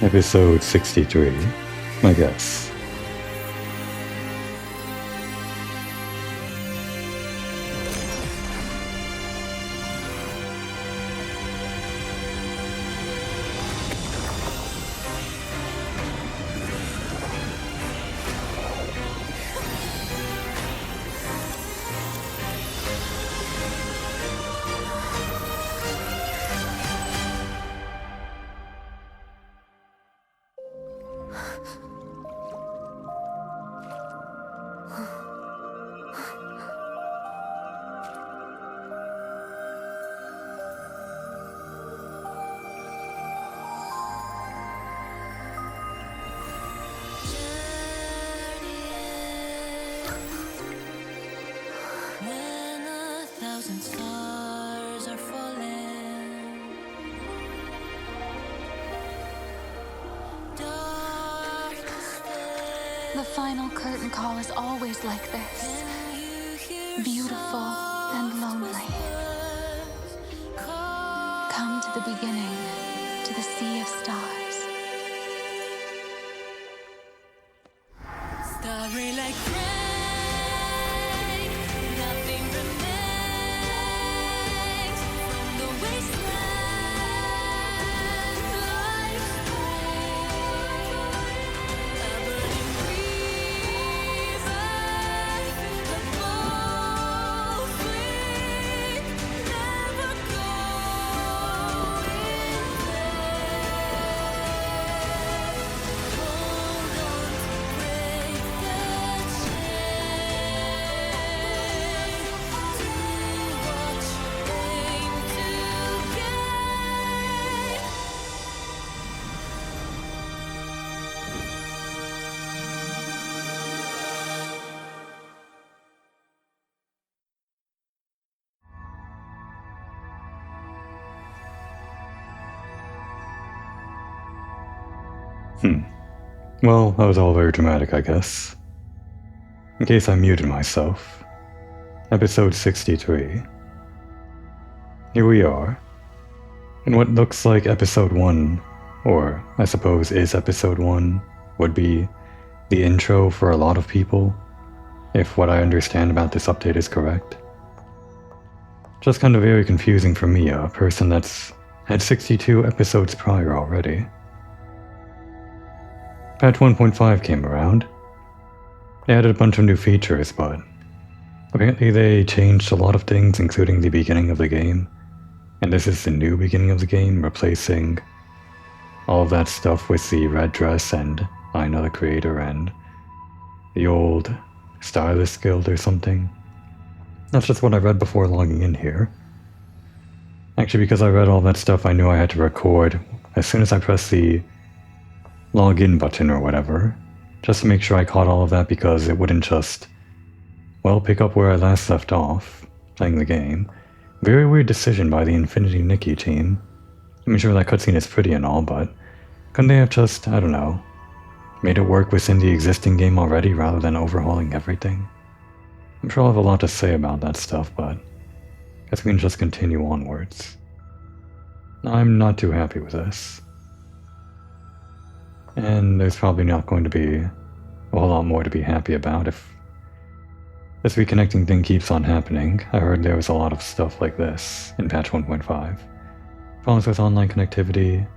Episode 63, I guess. Stars are falling. The final curtain call is always like this, beautiful and lonely. Come to the beginning, to the sea of stars. Starry like rain, nothing remains from the wasteland like spring. A burning river, a bowl fleet, never going there. Hold on to break the Well, that was all very dramatic, I guess. In case I muted myself. Episode 63. Here we are. In what looks like episode 1, or I suppose is episode 1, would be the intro for a lot of people, if what I understand about this update is correct. Just kind of very confusing for me, a person that's had 62 episodes prior already. Patch 1.5 came around. They added a bunch of new features, but apparently they changed a lot of things, including the beginning of the game. And this is the new beginning of the game, replacing all of that stuff with the red dress and I Know the Creator and the old Stylist Guild or something. That's just what I read before logging in here. Actually, because I read all that stuff, I knew I had to record as soon as I pressed the login button or whatever, just to make sure I caught all of that, because it wouldn't just, well, pick up where I last left off, playing the game. Very weird decision by the Nikki team. I'm sure that cutscene is pretty and all, but couldn't they have just, I don't know, made it work within the existing game already rather than overhauling everything? I'm sure I'll have a lot to say about that stuff, but I guess we can just continue onwards. I'm not too happy with this. And there's probably not going to be a whole lot more to be happy about if this reconnecting thing keeps on happening. I heard there was a lot of stuff like this in patch 1.5. Problems with online connectivity,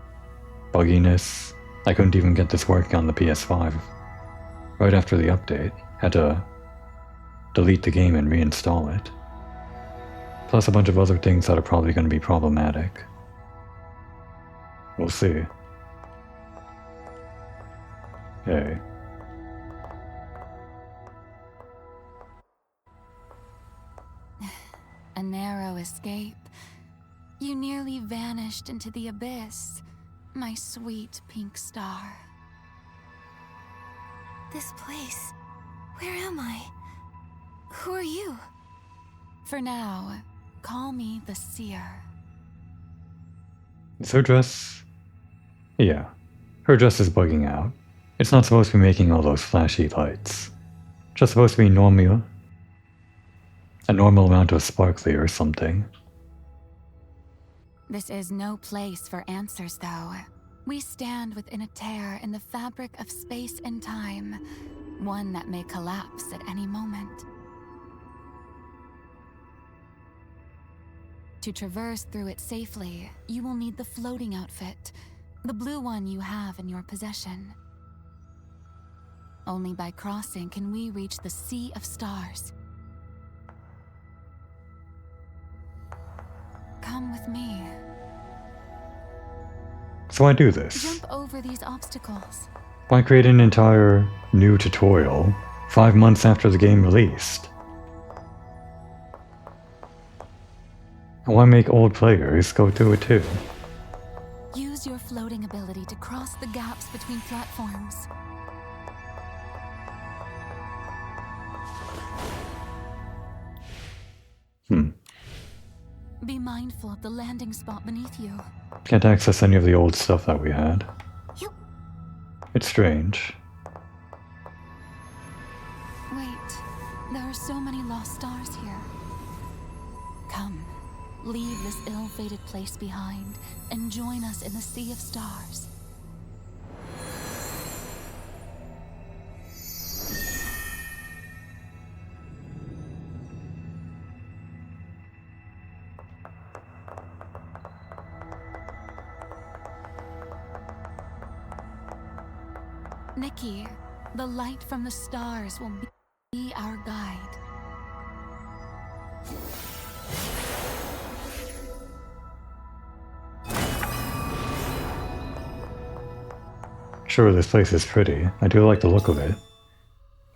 bugginess. I couldn't even get this working on the PS5 right after the update. Had to delete the game and reinstall it. Plus a bunch of other things that are probably going to be problematic. We'll see. Hey. A narrow escape. You nearly vanished into the abyss, my sweet pink star. This place. Where am I? Who are you? For now, call me the Seer. Is her dress? Yeah. Her dress is bugging out. It's not supposed to be making all those flashy lights. Just supposed to be normal. A normal amount of sparkly or something. This is no place for answers, though. We stand within a tear in the fabric of space and time, one that may collapse at any moment. To traverse through it safely, you will need the floating outfit, the blue one you have in your possession. Only by crossing can we reach the sea of stars. Come with me. So I do this. Jump over these obstacles. Why create an entire new tutorial 5 months after the game released? And why make old players go through it too? Use your floating ability to cross the gaps between platforms. Be mindful of the landing spot beneath you. Can't access any of the old stuff that we had. You... It's strange. Wait, there are so many lost stars here. Come, leave this ill-fated place behind and join us in the sea of stars. Nikki, the light from the stars will be our guide. Sure, this place is pretty. I do like the look of it.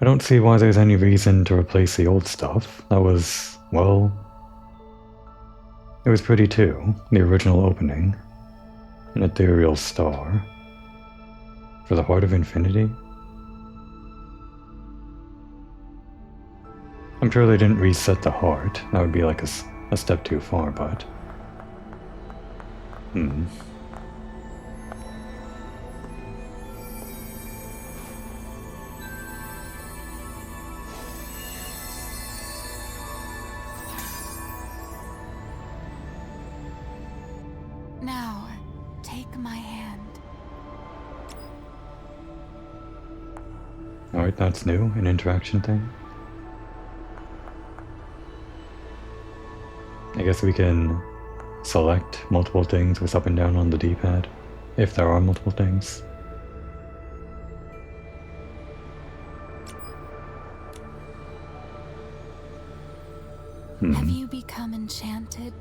I don't see why there's any reason to replace the old stuff. That was, well... It was pretty too, the original opening. An ethereal star. For the Heart of Infinity? I'm sure they didn't reset the heart. That would be like a step too far, but... Now, take my hand. Alright, that's new. An interaction thing. I guess we can select multiple things with up and down on the D-pad, if there are multiple things. Have you become enchanted?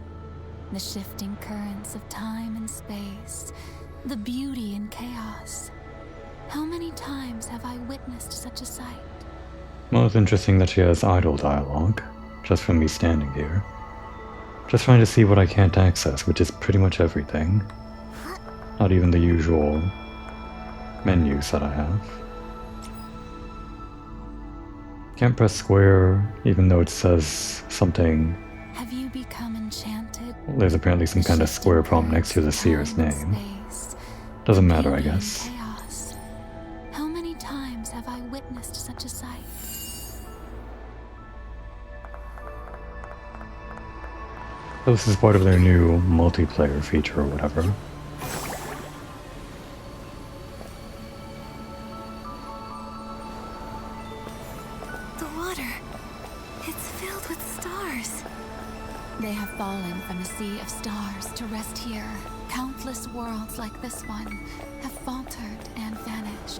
The shifting currents of time and space, the beauty in chaos. How many times have I witnessed such a sight? Well, it's interesting that she has idle dialogue, just from me standing here. Just trying to see what I can't access, which is pretty much everything. Not even the usual menus that I have. Can't press square, even though it says something. Have you become enchanted? There's apparently some kind of square prompt next to the seer's name. Doesn't matter, I guess. How many times have I witnessed such a sight? This is part of their new multiplayer feature or whatever. The water, it's filled with stars. They have fallen from the sea of stars to rest here. Countless worlds like this one have faltered and vanished.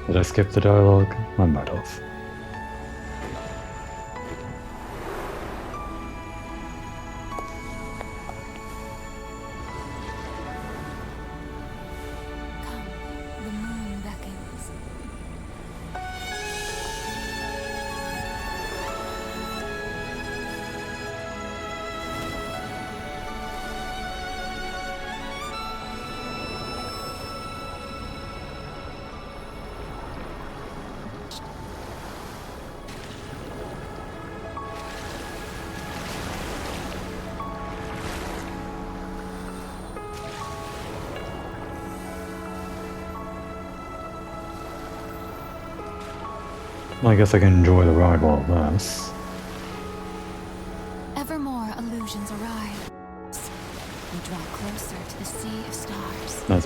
Did I skip the dialogue? I might have. Come, the moon beckons. Well, I guess I can enjoy the ride while it lasts. Ever more illusions arise. We draw closer to the sea of stars.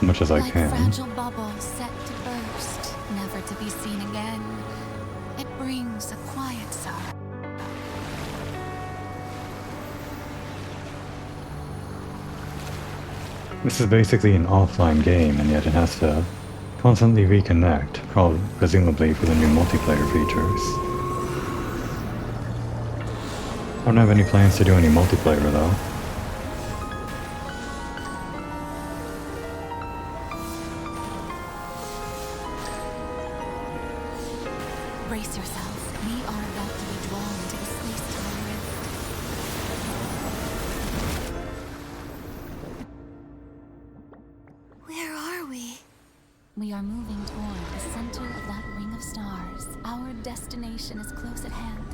as much as I like can. fragile bubbles set to burst, never to be seen again. It brings a quiet sorrow. This is basically an offline game, and yet it has to constantly reconnect, presumably for the new multiplayer features. I don't have any plans to do any multiplayer though. Brace yourself. We are about to be drawn into the space-time rift. Where are we? We are moving toward the center of that ring of stars. Our destination is close at hand.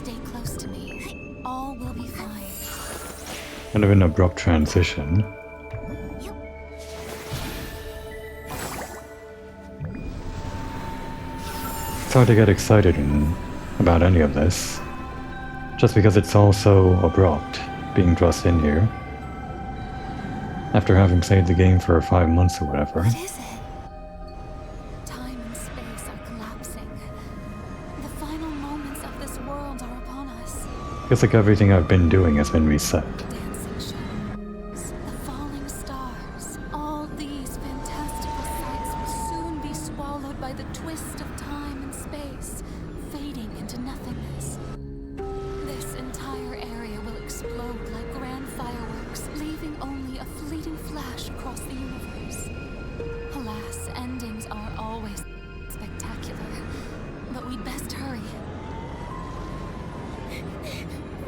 Stay close to me. All will be fine. Kind of an abrupt transition. It's hard to get excited about any of this, just because it's all so abrupt, being thrust in here. After having played the game for 5 months or whatever. What is it? Time and space are collapsing. The final moments of this world are upon us. Feels like everything I've been doing has been reset. Dancing shadows, the falling stars, all these fantastical sights will soon be swallowed by the twist of time and space, fading into nothingness. This entire area will explode like grand fireworks, leaving only a fleeting flash across the universe. Alas, endings are always spectacular, but we'd best hurry.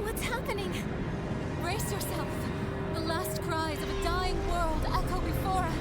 What's happening? Brace yourself. The last cries of a dying world echo before us.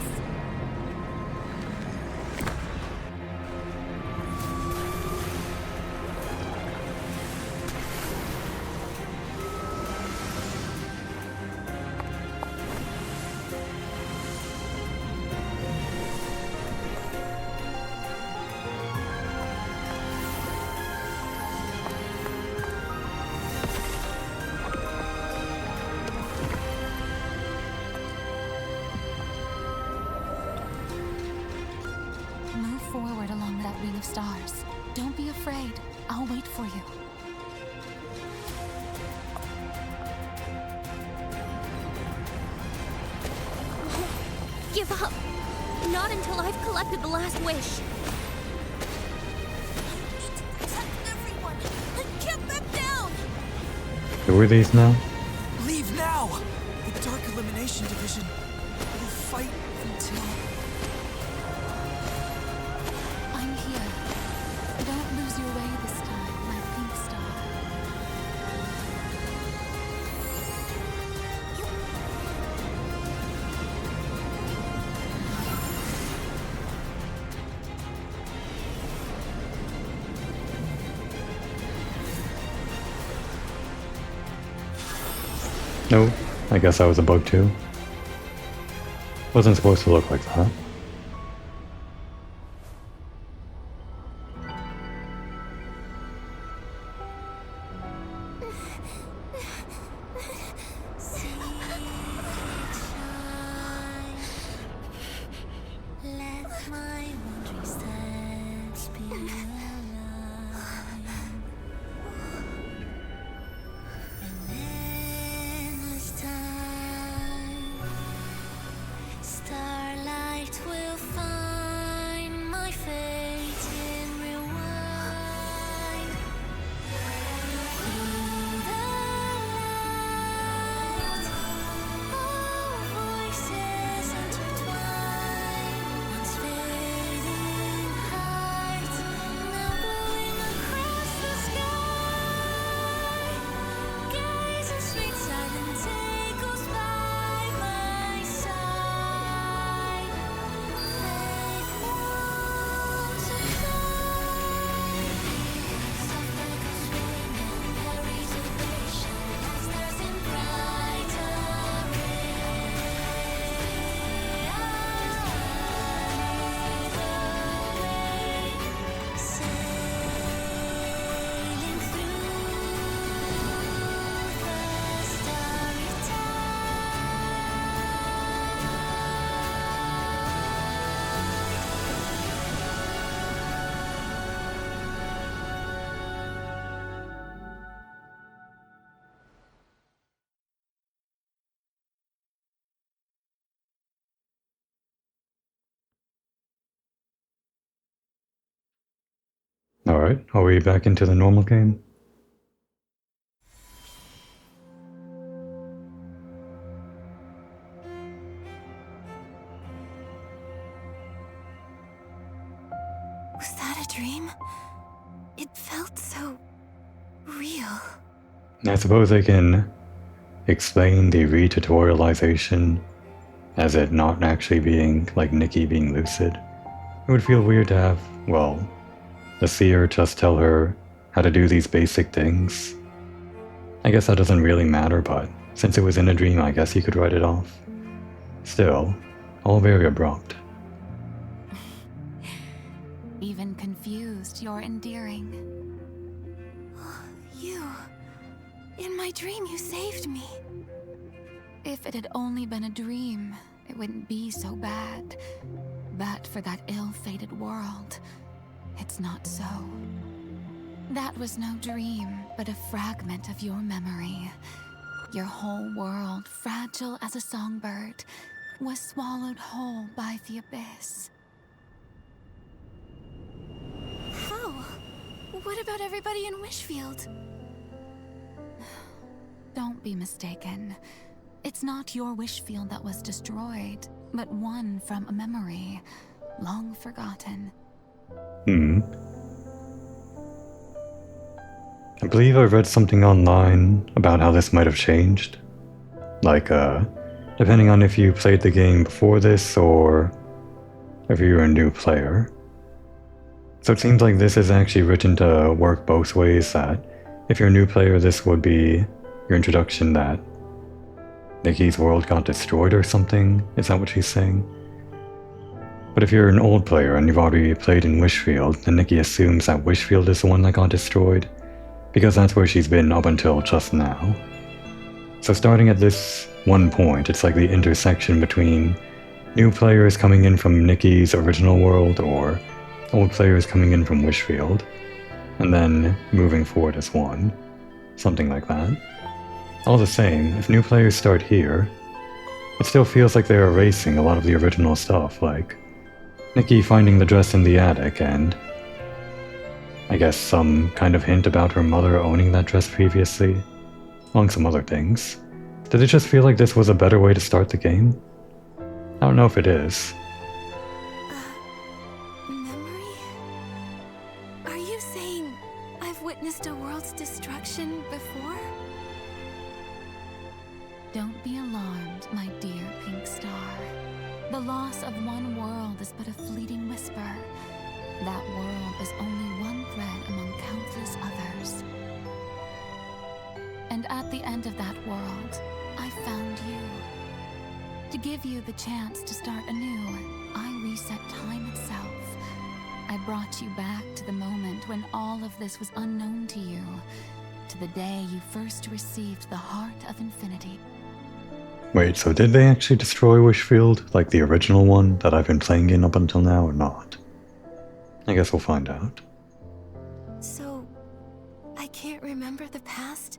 Move forward along that ring of stars. Don't be afraid. I'll wait for you. Give up! Not until I've collected the last wish. Protect everyone! Get back down! Who are these now? Leave now! The Dark Elimination Division will fight until... I'm here. Don't lose your way this time, my pink star. No, I guess I was a bug too. Wasn't supposed to look like that. Let my wandering steps be alive. An endless time, starlight will find my fate in rewind. Through the light, all voices intertwine. Once fading heart, now glowing across the sky. Gaze in sweet silence echoes by my side. Fade one, Alright, are we back into the normal game? Was that a dream? It felt so real. I suppose I can explain the retutorialization as it not actually being like Nikki being lucid. It would feel weird to have, well, the seer just tell her how to do these basic things. I guess that doesn't really matter, but since it was in a dream, I guess you could write it off. Still, all very abrupt. Even confused, you're endearing. You. In my dream, you saved me. If it had only been a dream, it wouldn't be so bad. But for that ill-fated world, it's not so. That was no dream, but a fragment of your memory. Your whole world, fragile as a songbird, was swallowed whole by the abyss. How? What about everybody in Wishfield? Don't be mistaken. It's not your Wishfield that was destroyed, but one from a memory, long forgotten. I believe I read something online about how this might have changed. Like, depending on if you played the game before this or if you're a new player. So it seems like this is actually written to work both ways, that if you're a new player, this would be your introduction that Nikki's world got destroyed or something. Is that what she's saying? But if you're an old player and you've already played in Wishfield, then Nikki assumes that Wishfield is the one that got destroyed, because that's where she's been up until just now. So starting at this one point, it's like the intersection between new players coming in from Nikki's original world or old players coming in from Wishfield, and then moving forward as one. Something like that. All the same, if new players start here, it still feels like they're erasing a lot of the original stuff, like Nikki finding the dress in the attic and I guess some kind of hint about her mother owning that dress previously, among some other things. Did it just feel like this was a better way to start the game? I don't know if it is. Memory? Are you saying I've witnessed a world's destruction before? Don't be alarmed, my dear Pink Star. The loss of one world is but a fleeting whisper. That world is only one thread among countless others. And at the end of that world, I found you. To give you the chance to start anew, I reset time itself. I brought you back to the moment when all of this was unknown to you, to the day you first received the heart of infinity. Wait, so did they actually destroy Wishfield, like the original one that I've been playing in up until now, or not? I guess we'll find out. So, I can't remember the past?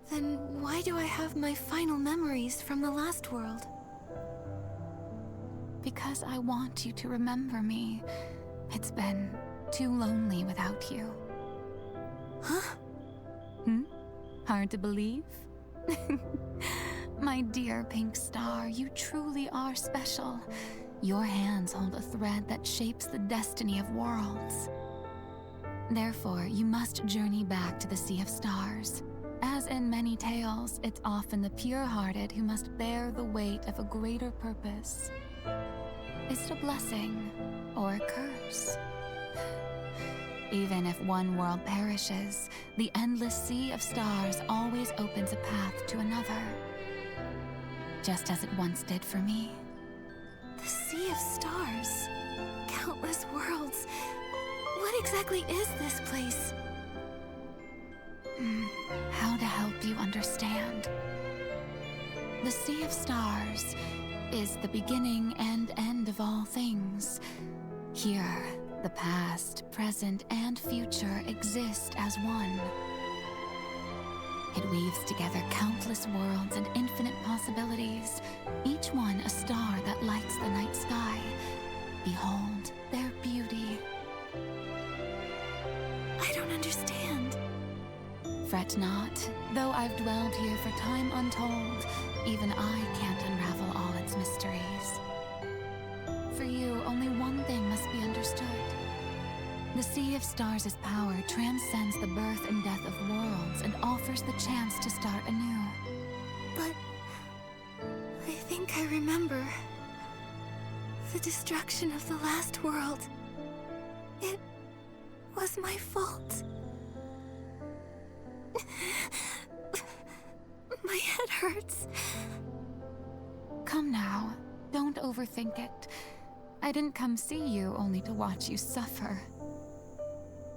Then why do I have my final memories from the last world? Because I want you to remember me. It's been too lonely without you. Huh? Hard to believe? My dear Pink Star, you truly are special. Your hands hold a thread that shapes the destiny of worlds. Therefore, you must journey back to the Sea of Stars. As in many tales, it's often the pure-hearted who must bear the weight of a greater purpose. Is it a blessing or a curse? Even if one world perishes, the endless Sea of Stars always opens a path to another. Just as it once did for me. The Sea of Stars? Countless worlds? What exactly is this place? How to help you understand. The Sea of Stars is the beginning and end of all things. Here, the past, present, and future exist as one. It weaves together countless worlds and infinite possibilities, each one a star that lights the night sky. Behold their beauty. Fret not, though I've dwelled here for time untold, even I can't unravel all its mysteries. For you, only one thing must be understood. The Sea of Stars' power transcends the birth and death of worlds and offers the chance to start anew. But I think I remember the destruction of the last world. It was my fault. My head hurts. Come now, don't overthink it. I didn't come see you only to watch you suffer.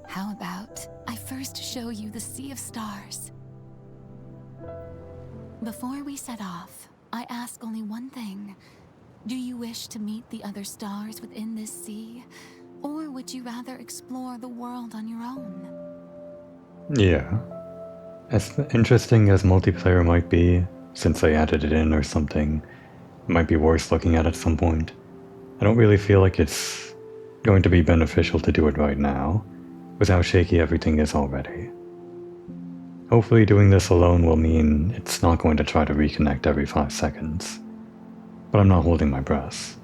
How about I first show you the Sea of Stars? Before we set off, I ask only one thing. Do you wish to meet the other stars within this sea? Or would you rather explore the world on your own? Yeah. As interesting as multiplayer might be, since they added it in or something, it might be worth looking at some point. I don't really feel like it's going to be beneficial to do it right now, with how shaky everything is already. Hopefully doing this alone will mean it's not going to try to reconnect every 5 seconds. But I'm not holding my breath.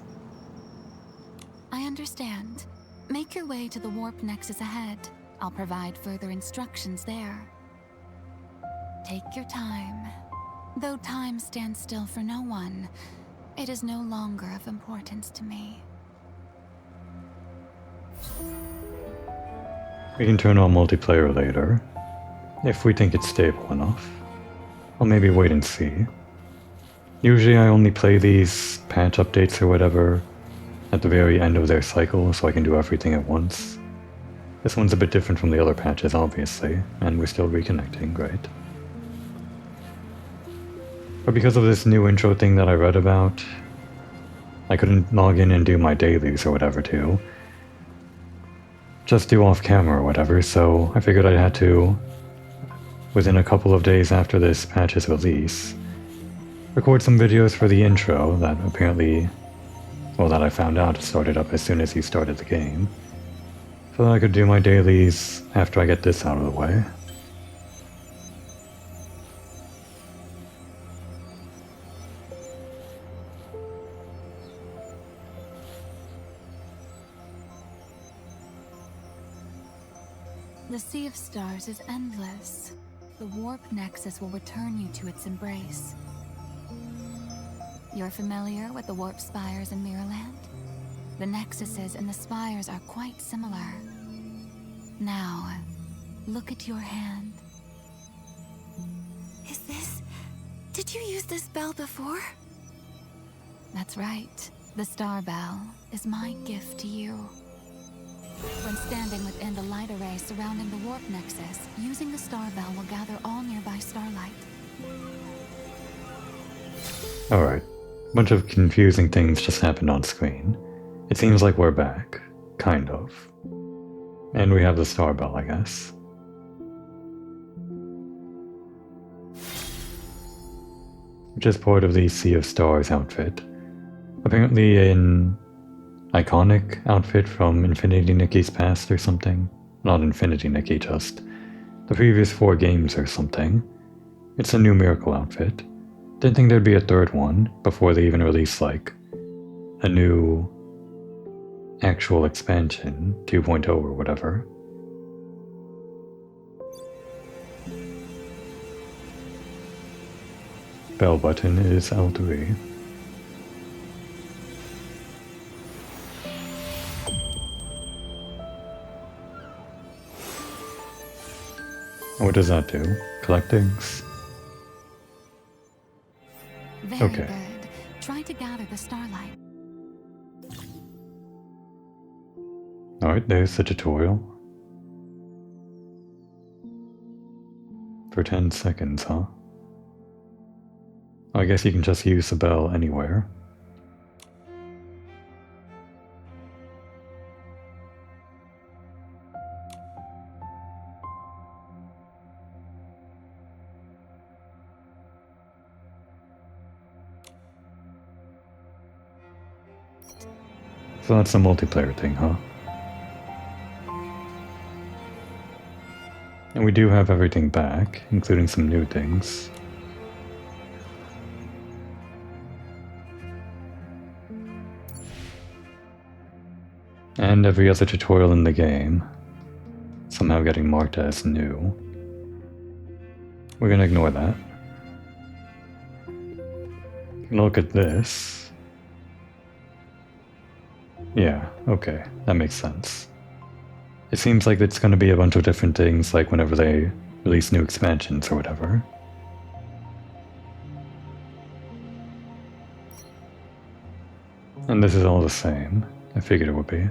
I understand. Make your way to the warp nexus ahead. I'll provide further instructions there. Take your time. Though time stands still for no one, it is no longer of importance to me. We can turn on multiplayer later, if we think it's stable enough. I'll maybe wait and see. Usually I only play these patch updates or whatever at the very end of their cycle so I can do everything at once. This one's a bit different from the other patches, obviously, and we're still reconnecting, great. But because of this new intro thing that I read about, I couldn't log in and do my dailies or whatever too. Just do off camera or whatever, so I figured I had to, within a couple of days after this patch's release, record some videos for the intro that apparently, well, that I found out started up as soon as he started the game, so that I could do my dailies after I get this out of the way. The Sea of Stars is endless. The warp nexus will return you to its embrace. You're familiar with the warp spires in Mirrorland? The nexuses and the spires are quite similar. Now, look at your hand. Is this... Did you use this bell before? That's right. The Star Bell is my gift to you. When standing within the light array surrounding the warp nexus, using the Star Bell will gather all nearby starlight. Alright, a bunch of confusing things just happened on screen. It seems like we're back. Kind of. And we have the Star Bell, I guess. Which is part of the Sea of Stars outfit. Apparently an iconic outfit from Infinity Nikki's past or something. Not Infinity Nikki, just the previous 4 games or something. It's a new Miracle outfit. Didn't think there'd be a third one before they even released, like, a new actual expansion, 2.0 or whatever. Bell button is L3. What does that do? Collect things? Very Okay. good. Try to gather the starlight. Alright, there's the tutorial. For 10 seconds, huh? I guess you can just use the bell anywhere. So that's the multiplayer thing, huh? And we do have everything back, including some new things. And every other tutorial in the game, somehow getting marked as new. We're gonna ignore that. Look at this. Yeah, okay, that makes sense. It seems like it's gonna be a bunch of different things, like whenever they release new expansions or whatever. And this is all the same. I figured it would be.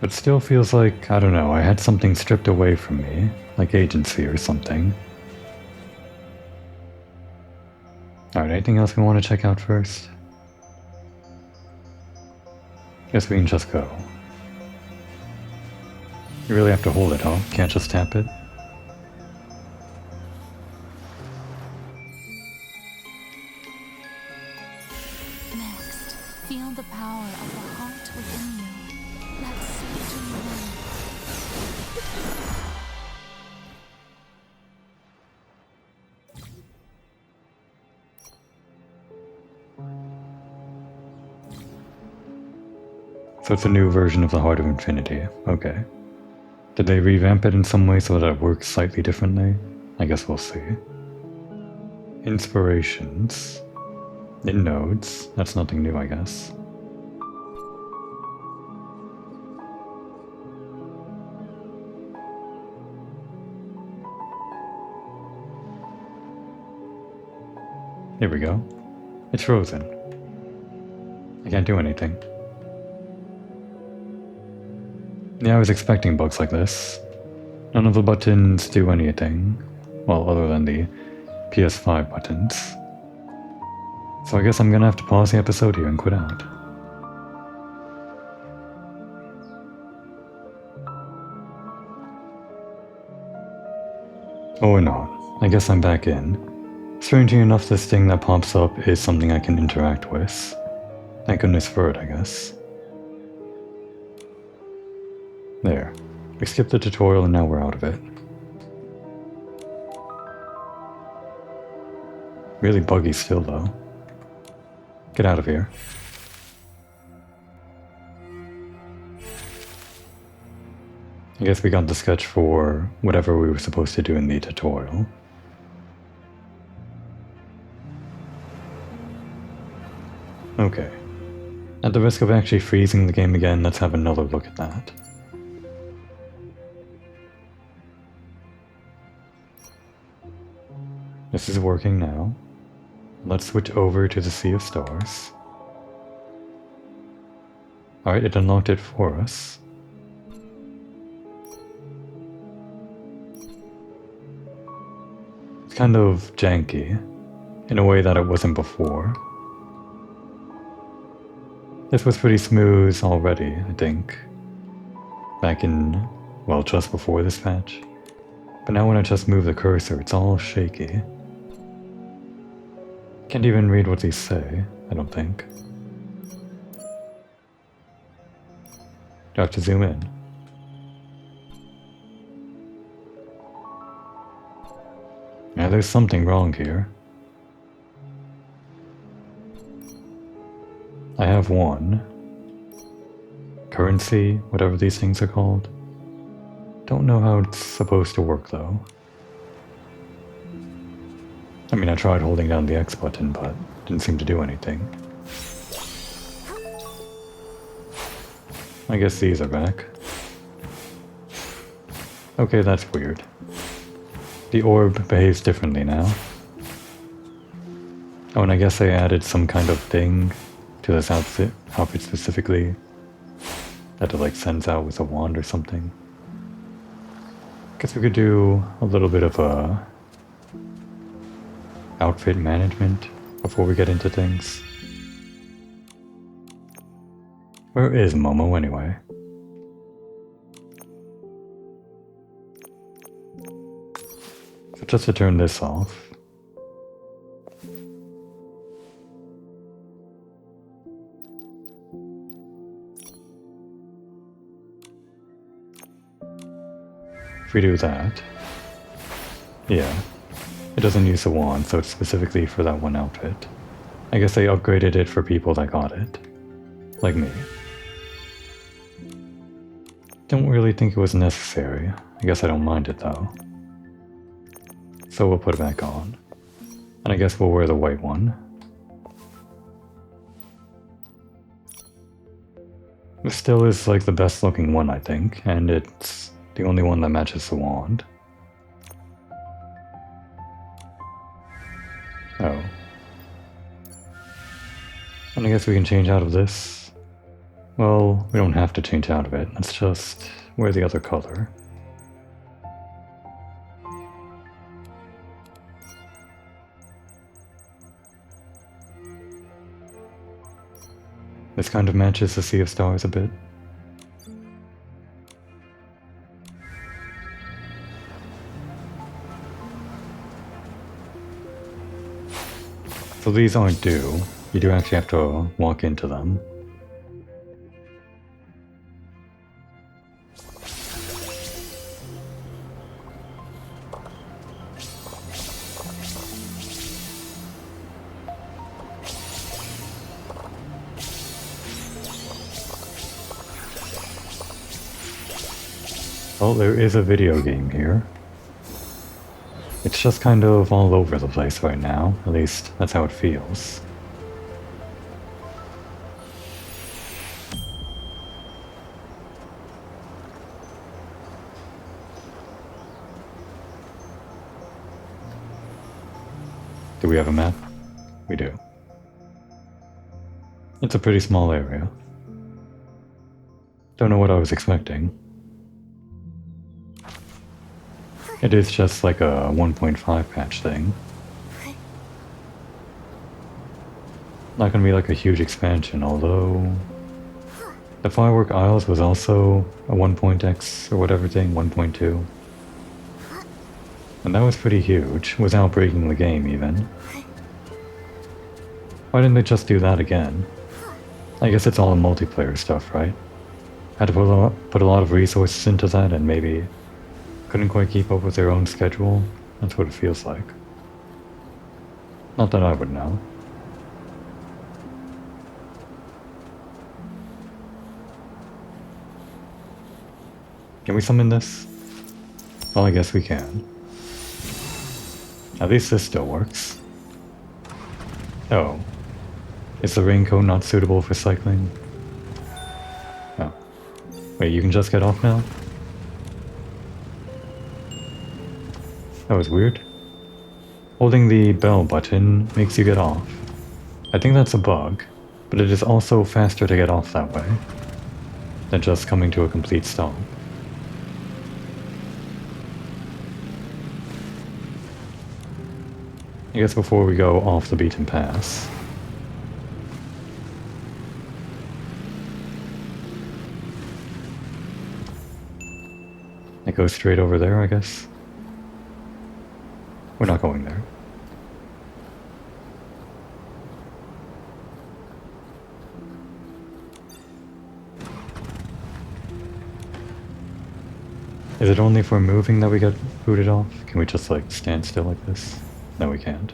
But still feels like, I don't know, I had something stripped away from me, like agency or something. Alright, anything else we want to check out first? Guess we can just go. You really have to hold it, huh? Can't just tap it? Next, feel the power of the heart within you. Let's switch in the way. So it's a new version of the Heart of Infinity. Okay. Did they revamp it in some way so that it works slightly differently? I guess we'll see. Inspirations. In nodes. That's nothing new, I guess. Here we go. It's frozen. I can't do anything. Yeah, I was expecting bugs like this. None of the buttons do anything. Well, other than the PS5 buttons. So I guess I'm gonna have to pause the episode here and quit out. Or not. I guess I'm back in. Strangely enough, this thing that pops up is something I can interact with. Thank goodness for it, I guess. There. We skipped the tutorial and now we're out of it. Really buggy still, though. Get out of here. I guess we got the sketch for whatever we were supposed to do in the tutorial. Okay. At the risk of actually freezing the game again, let's have another look at that. This is working now. Let's switch over to the Sea of Stars. Alright, it unlocked it for us. It's kind of janky, in a way that it wasn't before. This was pretty smooth already, I think. Back in, well, just before this patch. But now when I just move the cursor, it's all shaky. Can't even read what these say, I don't think. Do I have to zoom in? Yeah, there's something wrong here. I have one. Currency, whatever these things are called. Don't know how it's supposed to work though. I mean, I tried holding down the X button, but didn't seem to do anything. I guess these are back. Okay, that's weird. The orb behaves differently now. Oh, and I guess they added some kind of thing to this outfit specifically that it like sends out with a wand or something. Guess we could do a little bit of a outfit management before we get into things. Where is Momo anyway? So just to turn this off. If we do that... Yeah. It doesn't use the wand, so it's specifically for that one outfit. I guess they upgraded it for people that got it. Like me. Don't really think it was necessary. I guess I don't mind it though. So we'll put it back on. And I guess we'll wear the white one. This still is like the best looking one, I think, and it's the only one that matches the wand. Oh. And I guess we can change out of this. Well, we don't have to change out of it. Let's just wear the other color. This kind of matches the Sea of Stars a bit. So these aren't due. You do actually have to walk into them. Well, there is a video game here. It's just kind of all over the place right now, at least that's how it feels. Do we have a map? We do. It's a pretty small area. Don't know what I was expecting. It is just like a 1.5 patch thing. Not gonna be like a huge expansion, although... The Firework Isles was also a 1.x or whatever thing, 1.2. And that was pretty huge, without breaking the game even. Why didn't they just do that again? I guess it's all multiplayer stuff, right? Had to put a lot of resources into that and maybe couldn't quite keep up with their own schedule. That's what it feels like. Not that I would know. Can we summon this? Well, I guess we can. At least this still works. Oh. Is the raincoat not suitable for cycling? Oh. Wait, you can just get off now? That was weird. Holding the bell button makes you get off. I think that's a bug, but it is also faster to get off that way than just coming to a complete stop. I guess before we go off the beaten path. It goes straight over there, I guess. We're not going there. Is it only for moving that we get booted off? Can we just like stand still like this? No, we can't.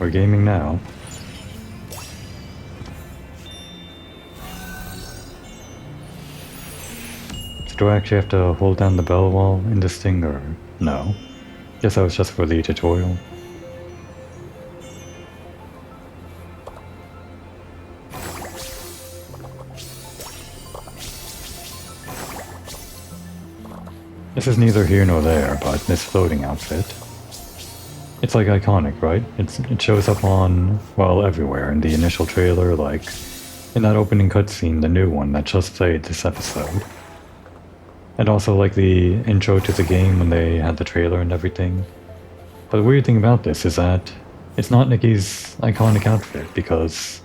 We're gaming now. So do I actually have to hold down the bell while in this thing, or no? Guess that was just for the tutorial. This is neither here nor there, but this floating outfit. It's like iconic, right? It shows up on, well, everywhere. In the initial trailer, like in that opening cutscene, the new one that just played this episode. And also like the intro to the game when they had the trailer and everything. But the weird thing about this is that it's not Nikki's iconic outfit, because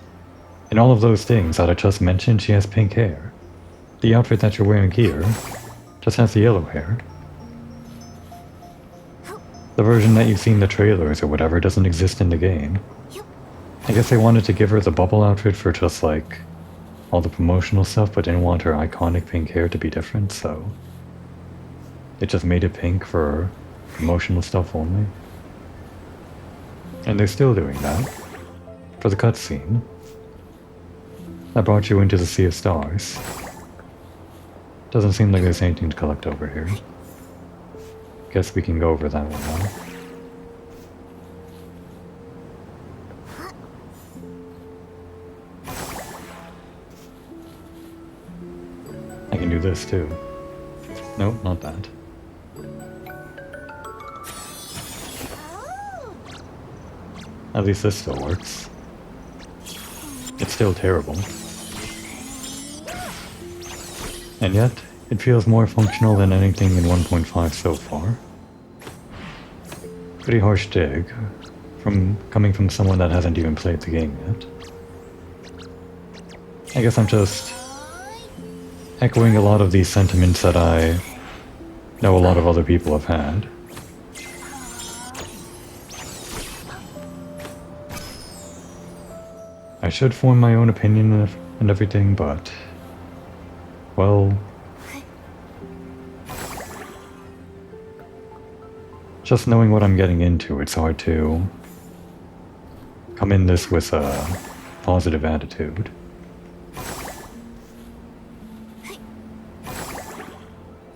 in all of those things that I just mentioned, she has pink hair. The outfit that you're wearing here just has the yellow hair. The version that you've seen in the trailers or whatever doesn't exist in the game. I guess they wanted to give her the bubble outfit for just like all the promotional stuff, but didn't want her iconic pink hair to be different, so it just made it pink for promotional stuff only. And they're still doing that for the cutscene that brought you into the Sea of Stars. Doesn't seem like there's anything to collect over here. Guess we can go over that one now. I can do this too. Nope, not that. At least this still works. It's still terrible. And yet, it feels more functional than anything in 1.5 so far. Pretty harsh dig, coming from someone that hasn't even played the game yet. I guess I'm just echoing a lot of these sentiments that I know a lot of other people have had. I should form my own opinion and everything, but, well, just knowing what I'm getting into, it's hard to come in this with a positive attitude.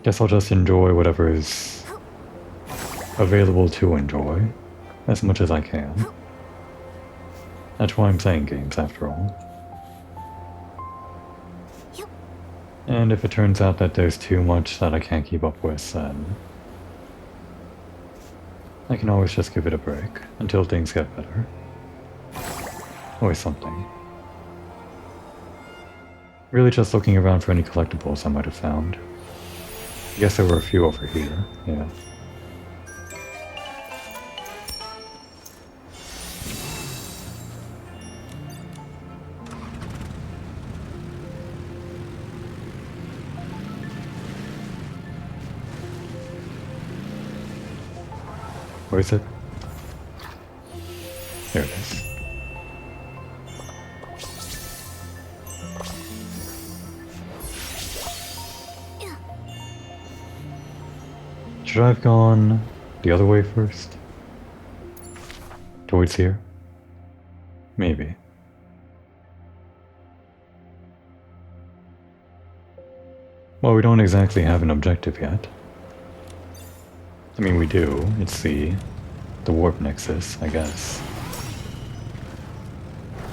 Guess I'll just enjoy whatever is available to enjoy, as much as I can. That's why I'm playing games, after all. And if it turns out that there's too much that I can't keep up with, then I can always just give it a break until things get better. Or something. Really just looking around for any collectibles I might have found. I guess there were a few over here, yeah. Where is it? There it is. Should I have gone the other way first? Towards here? Maybe. Well, we don't exactly have an objective yet. I mean, we do. It's the warp nexus, I guess.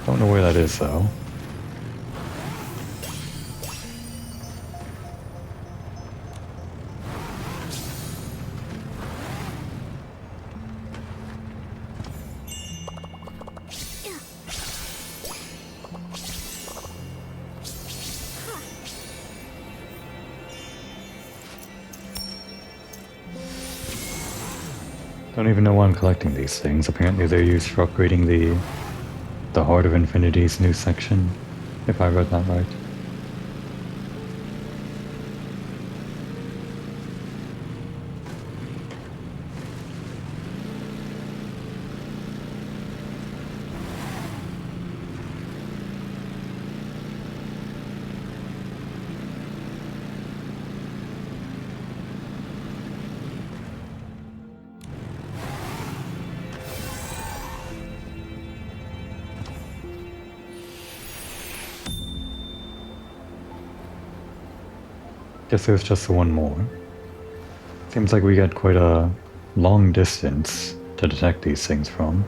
Don't know where that is, though. Don't even know why I'm collecting these things. Apparently they're used for upgrading the Heart of Infinity's new section, if I read that right. Guess there's just one more. Seems like we got quite a long distance to detect these things from.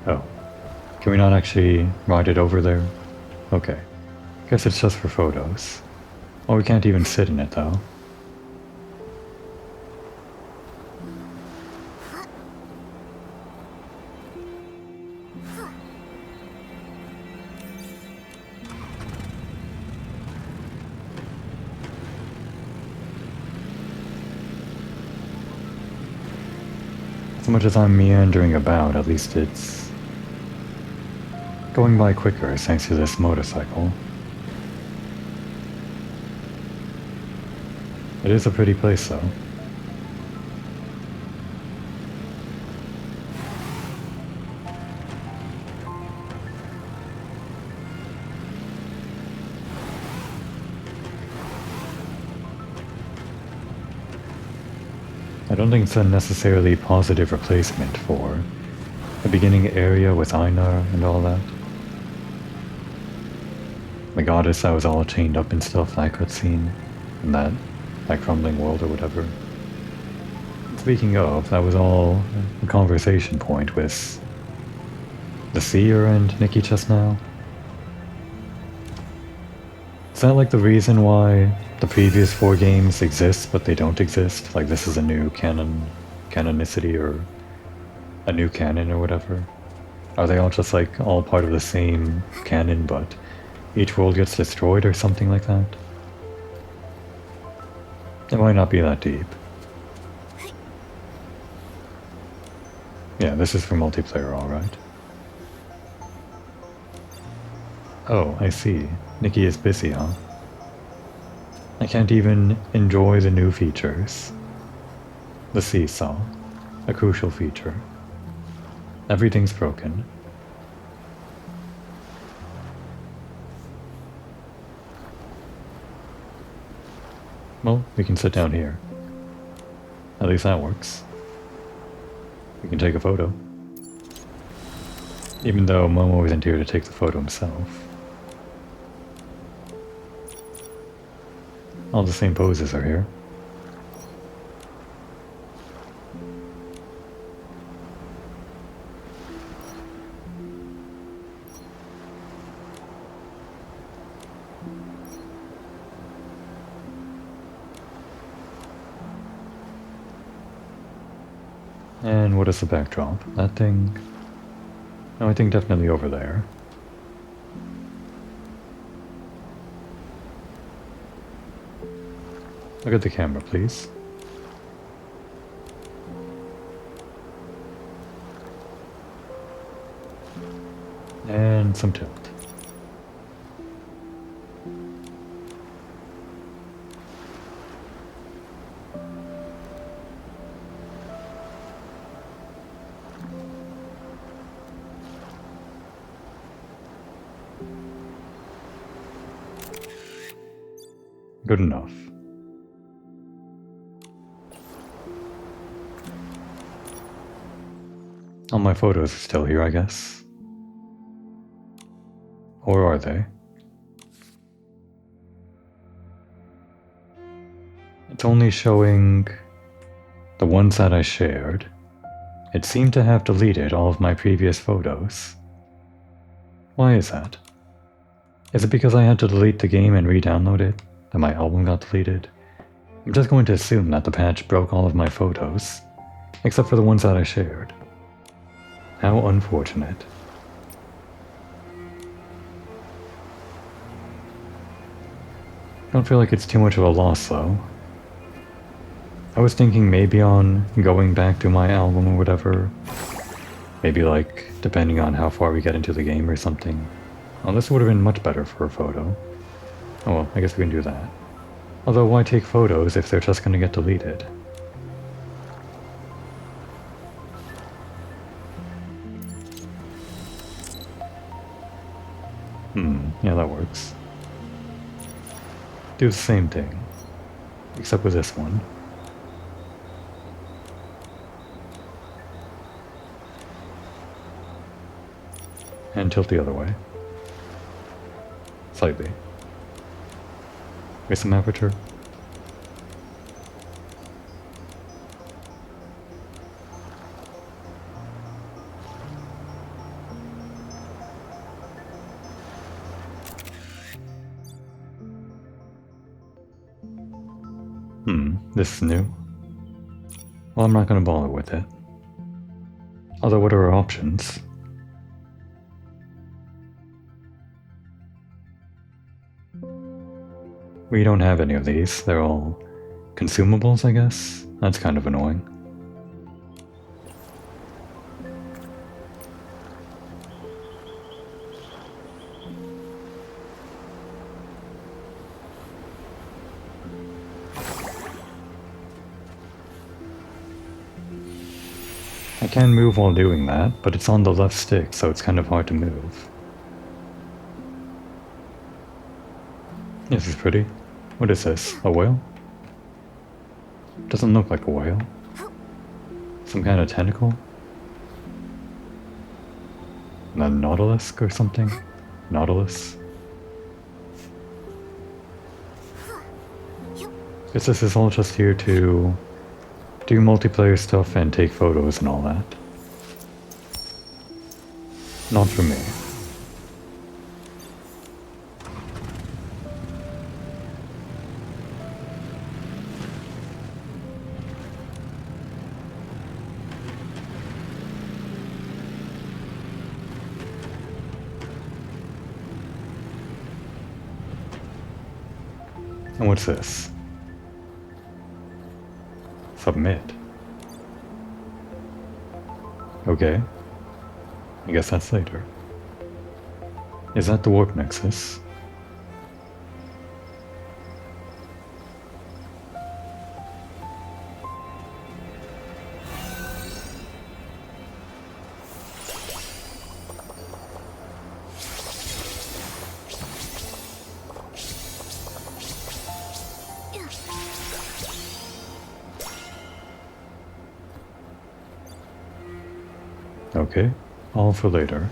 Oh. Can we not actually ride it over there? Okay. Guess it's just for photos. Oh, we can't even sit in it though. much as I'm meandering about, at least it's going by quicker thanks to this motorcycle. It is a pretty place though. I don't think it's a necessarily positive replacement for the beginning area with Einar and all that. The goddess that was all chained up and stuff, that cutscene, and that crumbling world or whatever. Speaking of, that was all a conversation point with the seer and Nikki just now. Is that like the reason why the previous 4 games exist but they don't exist? Like this is a new canonicity or a new canon or whatever? Are they all just like all part of the same canon but each world gets destroyed or something like that? It might not be that deep. Yeah, this is for multiplayer, alright. Oh, I see. Nikki is busy, huh? I can't even enjoy the new features. The seesaw. A crucial feature. Everything's broken. Well, we can sit down here. At least that works. We can take a photo. Even though Momo isn't here to take the photo himself. All the same poses are here. And what is the backdrop? That thing? No, I think definitely over there. Look at the camera, please. And some tilt. Good enough. All my photos are still here, I guess. Or are they? It's only showing the ones that I shared. It seemed to have deleted all of my previous photos. Why is that? Is it because I had to delete the game and re-download it, that my album got deleted? I'm just going to assume that the patch broke all of my photos, except for the ones that I shared. How unfortunate. Don't feel like it's too much of a loss though. I was thinking maybe on going back to my album or whatever. Maybe like, depending on how far we get into the game or something. Well, this would have been much better for a photo. Oh well, I guess we can do that. Although why take photos if they're just gonna get deleted? Yeah, that works. Do the same thing, except with this one. And tilt the other way. Slightly. With some aperture. This is new. Well, I'm not gonna bother with it. Although, what are our options? We don't have any of these. They're all consumables, I guess. That's kind of annoying. can move while doing that, but it's on the left stick, so it's kind of hard to move. This is pretty. What is this? A whale? Doesn't look like a whale. Some kind of tentacle? A nautilus or something? Nautilus? Guess this is all just here to do multiplayer stuff and take photos and all that. Not for me. And what's this? Submit. Okay. I guess that's later. Is that the warp nexus? Okay, all for later.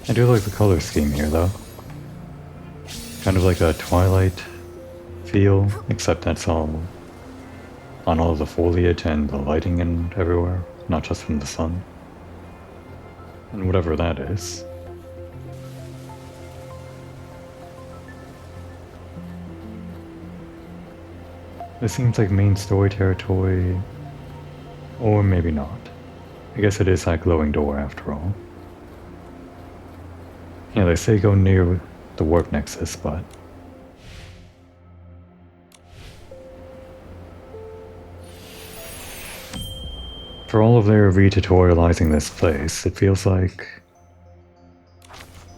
I do like the color scheme here though. Kind of like a Twilight feel, except that's all on all of the foliage and the lighting and everywhere, not just from the sun. And whatever that is. This seems like main story territory, or maybe not. I guess it is that glowing door after all. Yeah, they say go near the warp nexus, but for all of their re-tutorializing this place, it feels like,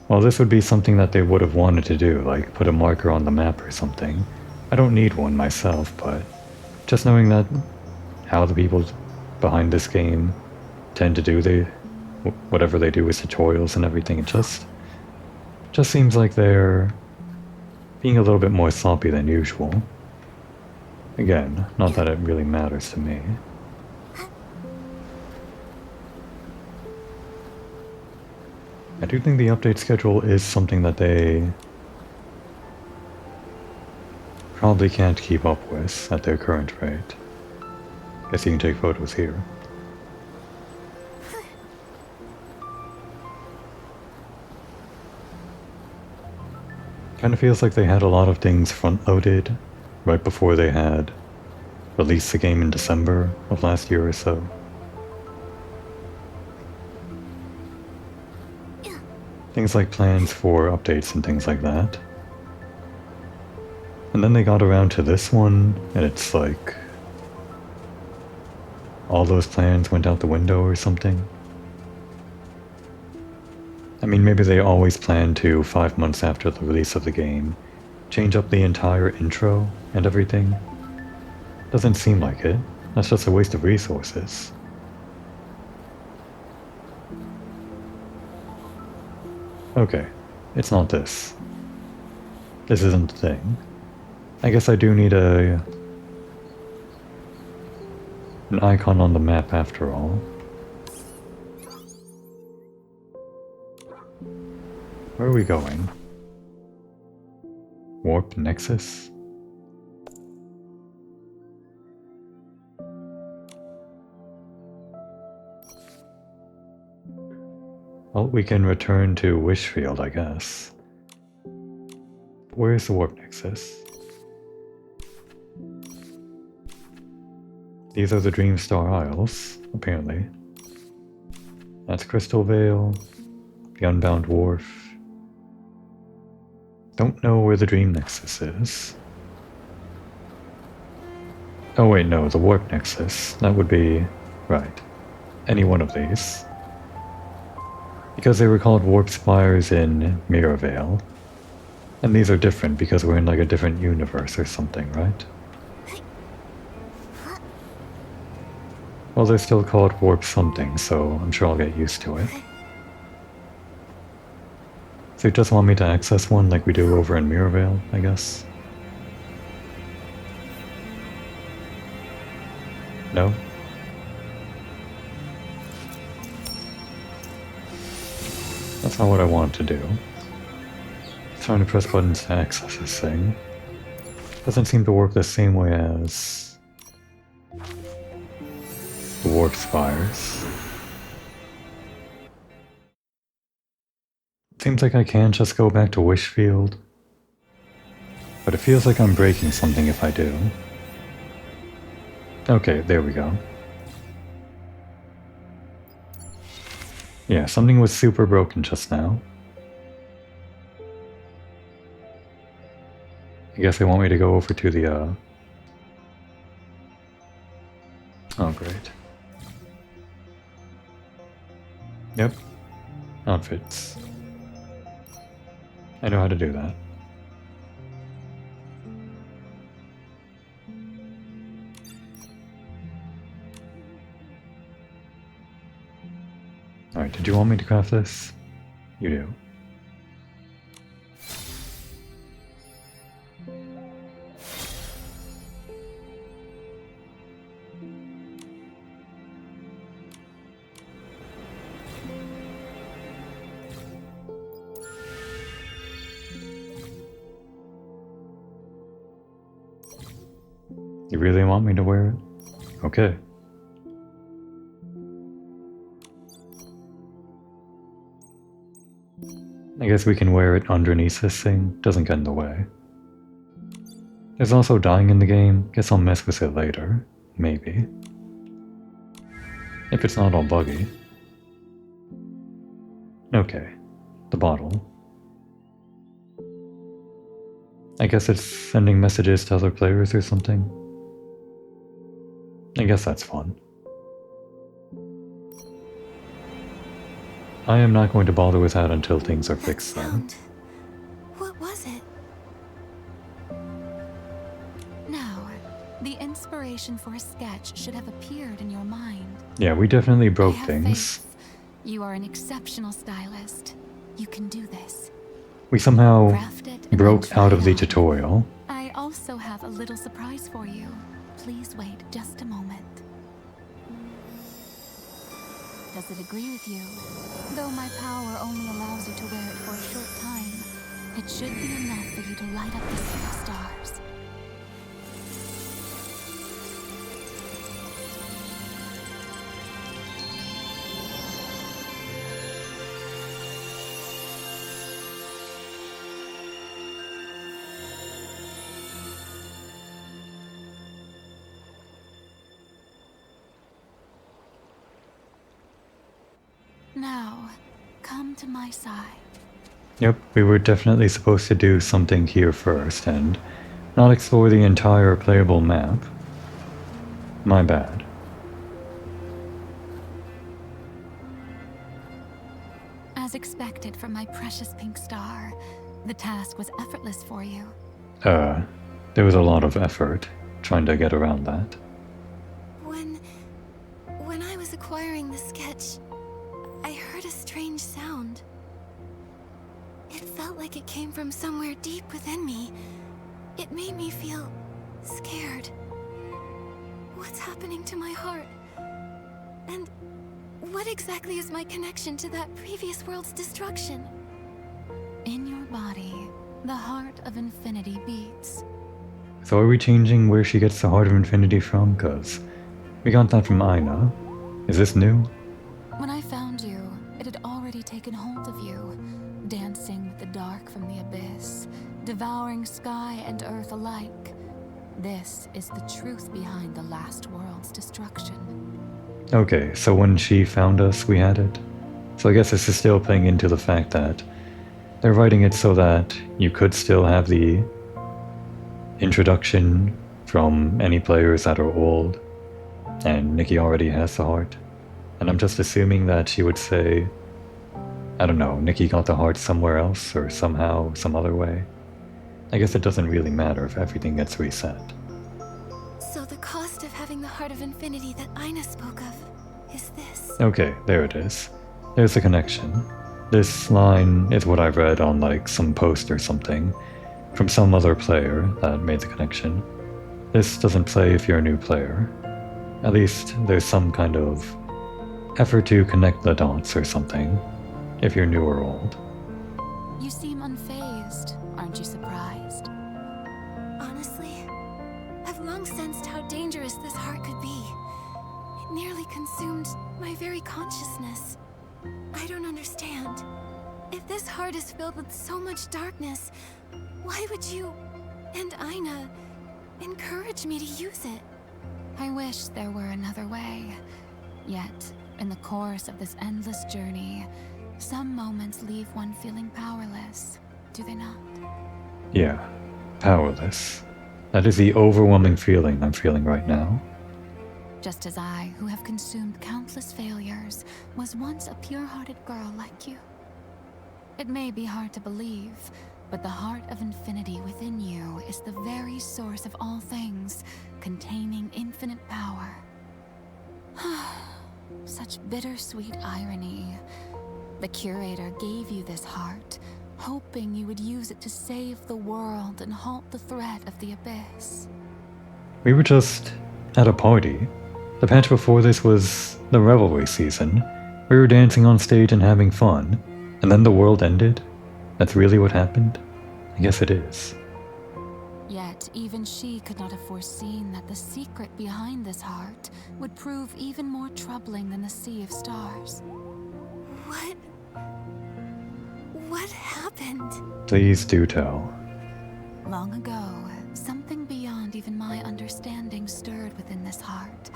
well, this would be something that they would have wanted to do, like put a marker on the map or something. I don't need one myself, but just knowing that how the people behind this game tend to do whatever they do with tutorials and everything, it just seems like they're being a little bit more sloppy than usual. Again, not that it really matters to me. I do think the update schedule is something that they probably can't keep up with at their current rate. Guess you can take photos here. Kind of feels like they had a lot of things front-loaded right before they had released the game in December of last year or so. Things like plans for updates and things like that. And then they got around to this one, and it's like all those plans went out the window or something. I mean, maybe they always planned to, 5 months after the release of the game, change up the entire intro and everything. Doesn't seem like it. That's just a waste of resources. Okay, it's not this. This isn't the thing. I guess I do need an icon on the map after all. Where are we going? Warp Nexus? Well, we can return to Wishfield, I guess. Where's the Warp Nexus? These are the Dreamstar Isles, apparently. That's Crystal Vale, the Unbound Wharf. Don't know where the Dream Nexus is. Oh wait, no, the Warp Nexus. That would be... right. Any one of these. Because they were called Warp Spires in Mirrorvale. And these are different because we're in like a different universe or something, right? Well, they're still called Warp something, so I'm sure I'll get used to it. So you just want me to access one like we do over in Mirrorvale, I guess? No? That's not what I wanted to do. Trying to press buttons to access this thing. Doesn't seem to work the same way as the Warp Spires. Seems like I can just go back to Wishfield. But it feels like I'm breaking something if I do. Okay, there we go. Yeah, something was super broken just now. I guess they want me to go over to the, oh, great. Yep. Outfits. I know how to do that. Alright, did you want me to craft this? You do. You really want me to wear it? Okay. I guess we can wear it underneath this thing, doesn't get in the way. There's also dying in the game, guess I'll mess with it later. Maybe. If it's not all buggy. Okay. The bottle. I guess it's sending messages to other players or something. I guess that's fun. I am not going to bother with that until things are fixed then. What was it? Now, the inspiration for a sketch should have appeared in your mind. Yeah, we definitely broke I have things. faith. You are an exceptional stylist. You can do this. We somehow Craft it and broke then try out of it the on. tutorial. I also have a little surprise for you. Please wait just a moment. Does it agree with you? Though my power only allows you to wear it for a short time, it should be enough for you to light up the sea of stars. Now, come to my side. Yep, we were definitely supposed to do something here first and not explore the entire playable map. My bad. As expected from my precious pink star, the task was effortless for you. There was a lot of effort trying to get around that. When I was acquiring the sketch, I heard a strange sound. It felt like it came from somewhere deep within me. It made me feel scared. What's happening to my heart? And what exactly is my connection to that previous world's destruction? In your body, the heart of infinity beats. So are we changing where she gets the Heart of Infinity from? Cause we got that from Aina. Is this new? When I found you, it had already taken hold of you, dancing with the dark from the abyss, devouring sky and earth alike. This is the truth behind the last world's destruction. Okay, so when she found us, we had it. So I guess this is still playing into the fact that They're writing it so that you could still have the introduction from any players that are old, and Nikki already has the heart. And I'm just assuming that she would say, I don't know, Nikki got the heart somewhere else or somehow, some other way. I guess it doesn't really matter if everything gets reset. So the cost of having the Heart of Infinity that Aina spoke of is this. Okay, there it is. There's a connection. This line is what I read on like some post or something from some other player that made the connection. This doesn't play if you're a new player. At least there's some kind of effort to connect the dots or something if you're new or old. You seem unfazed. Aren't you surprised? Honestly, I've long sensed how dangerous this heart could be. It nearly consumed my very consciousness. I don't understand. If this heart is filled with so much darkness, why would you and Aina encourage me to use it? I wish there were another way. Yet, in the course of this endless journey, some moments leave one feeling powerless, do they not? Yeah, powerless. That is the overwhelming feeling I'm feeling right now. Just as I, who have consumed countless failures, was once a pure-hearted girl like you. It may be hard to believe, but the heart of infinity within you is the very source of all things, containing infinite power. Such bittersweet irony. The curator gave you this heart, hoping you would use it to save the world and halt the threat of the abyss. We were just at a party. The patch before this was the revelry season. We were dancing on stage and having fun, and then the world ended? That's really what happened? I guess it is. Yet, even she could not have foreseen that the secret behind this heart would prove even more troubling than the sea of stars. What happened? Please do tell. Long ago, something beyond even my understanding stirred within this heart.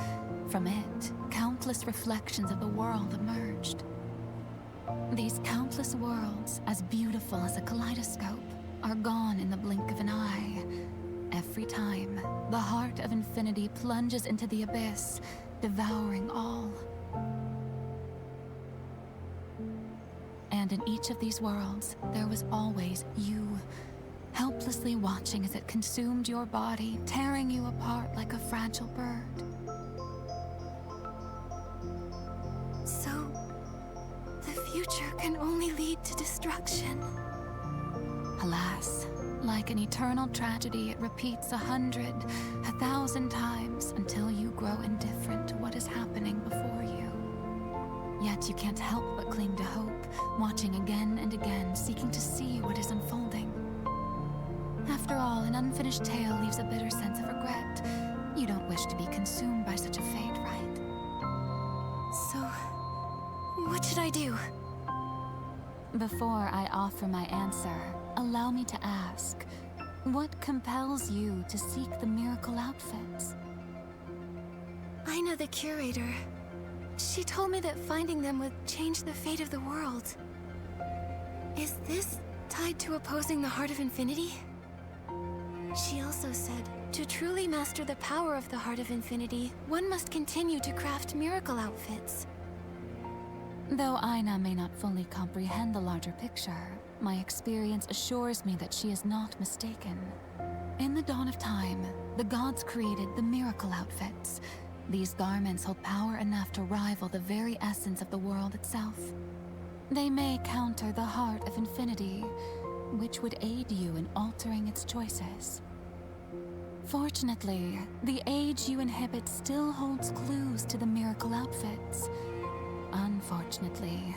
From it, countless reflections of the world emerged. These countless worlds, as beautiful as a kaleidoscope, are gone in the blink of an eye. Every time, the heart of infinity plunges into the abyss, devouring all. And in each of these worlds, there was always you, helplessly watching as it consumed your body, tearing you apart like a fragile bird. So, the future can only lead to destruction. Alas, like an eternal tragedy, it repeats 100, 1,000 times until you grow indifferent to what is happening before you. Yet you can't help but cling to hope, watching again and again, seeking to see what is unfolding. After all, an unfinished tale leaves a bitter sense of regret. You don't wish to be consumed by such a fate, right? So, what should I do? Before I offer my answer, allow me to ask, what compels you to seek the miracle outfits? Aina, the curator. She told me that finding them would change the fate of the world. Is this tied to opposing the Heart of Infinity? She also said, to truly master the power of the Heart of Infinity, one must continue to craft miracle outfits. Though Aina may not fully comprehend the larger picture, my experience assures me that she is not mistaken. In the dawn of time, the gods created the miracle outfits. These garments hold power enough to rival the very essence of the world itself. They may counter the heart of infinity, which would aid you in altering its choices. Fortunately, the age you inhabit still holds clues to the miracle outfits. Unfortunately,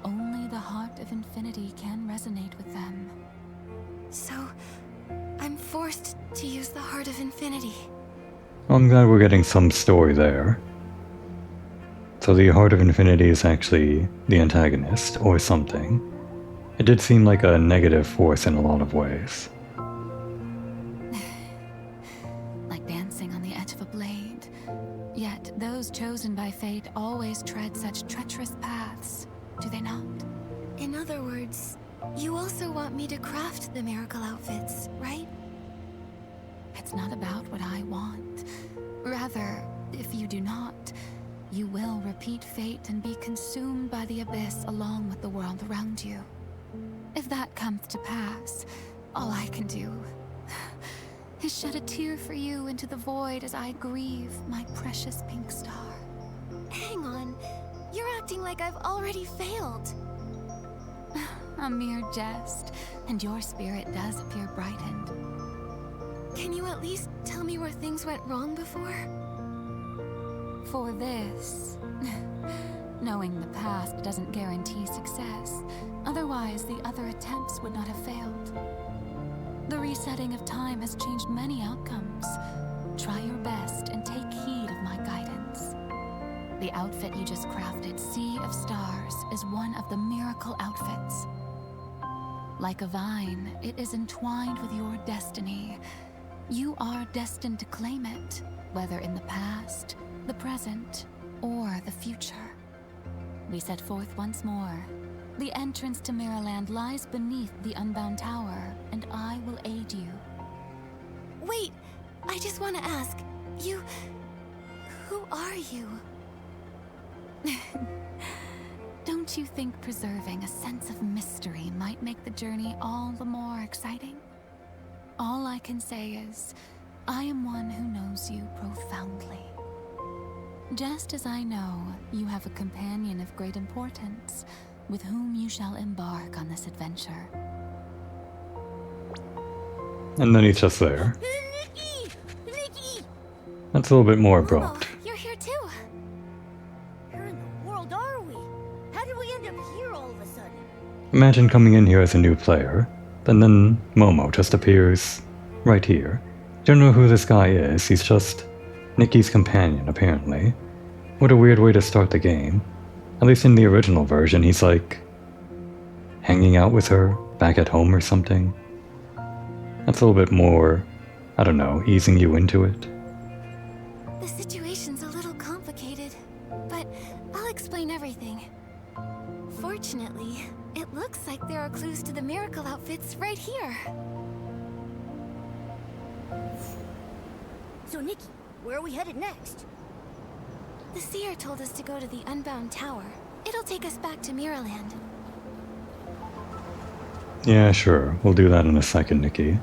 only the heart of infinity can resonate with them. So, I'm forced to use the Heart of Infinity. I'm glad we're getting some story there. So the Heart of Infinity is actually the antagonist, or something. It did seem like a negative force in a lot of ways. Like dancing on the edge of a blade. Yet those chosen by fate always tread such treacherous paths, do they not? In other words, You also want me to craft the miracle outfits, right? It's not about what I want. Rather, if you do not, you will repeat fate and be consumed by the abyss along with the world around you. If that comes to pass, all I can do is shed a tear for you into the void as I grieve my precious pink star. Hang on. You're acting like I've already failed. A mere jest, and your spirit does appear brightened. Can you at least tell me where things went wrong before? For this, knowing the past doesn't guarantee success. Otherwise, the other attempts would not have failed. The resetting of time has changed many outcomes. Try your best and take heed of my guidance. The outfit you just crafted, Sea of Stars, is one of the miracle outfits. Like a vine, it is entwined with your destiny. You are destined to claim it, whether in the past, the present, or the future. We set forth once more. The entrance to Mirrorland lies beneath the Unbound Tower, and I will aid you. Wait, I just want to ask, who are you? Don't you think preserving a sense of mystery might make the journey all the more exciting? All I can say is, I am one who knows you profoundly. Just as I know you have a companion of great importance, with whom you shall embark on this adventure. And then he's just there. Nikki! Nikki! That's a little bit more abrupt. Oh, you're here too. Where in the world are we? How did we end up here all of a sudden? Imagine coming in here as a new player, and then Momo just appears right here. Don't know who this guy is, he's just Nikki's companion, apparently. What a weird way to start the game. At least in the original version, he's like hanging out with her back at home or something. That's a little bit more, I don't know, easing you into it. The situation's a little complicated, but I'll explain everything. Fortunately, it looks like there are clues to the miracle outfits right here. So Nikki, where are we headed next? The seer told us to go to the Unbound Tower. It'll take us back to Mirrorland. Yeah, sure, we'll do that in a second, Nikki.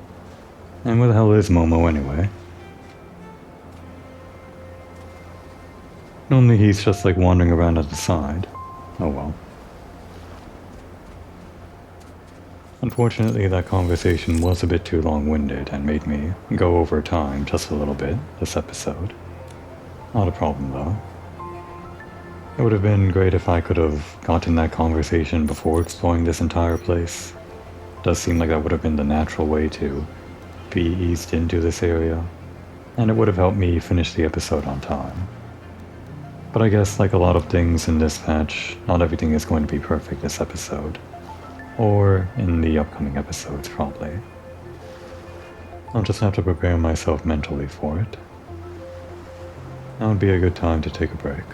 And where the hell is Momo anyway? Normally he's just like wandering around at the side. Oh well. Unfortunately, that conversation was a bit too long-winded and made me go over time just a little bit this episode. Not a problem though. It would have been great if I could have gotten that conversation before exploring this entire place. It does seem like that would have been the natural way to be eased into this area, and it would have helped me finish the episode on time. But I guess like a lot of things in this patch, not everything is going to be perfect this episode. Or in the upcoming episodes, probably. I'll just have to prepare myself mentally for it. Now would be a good time to take a break.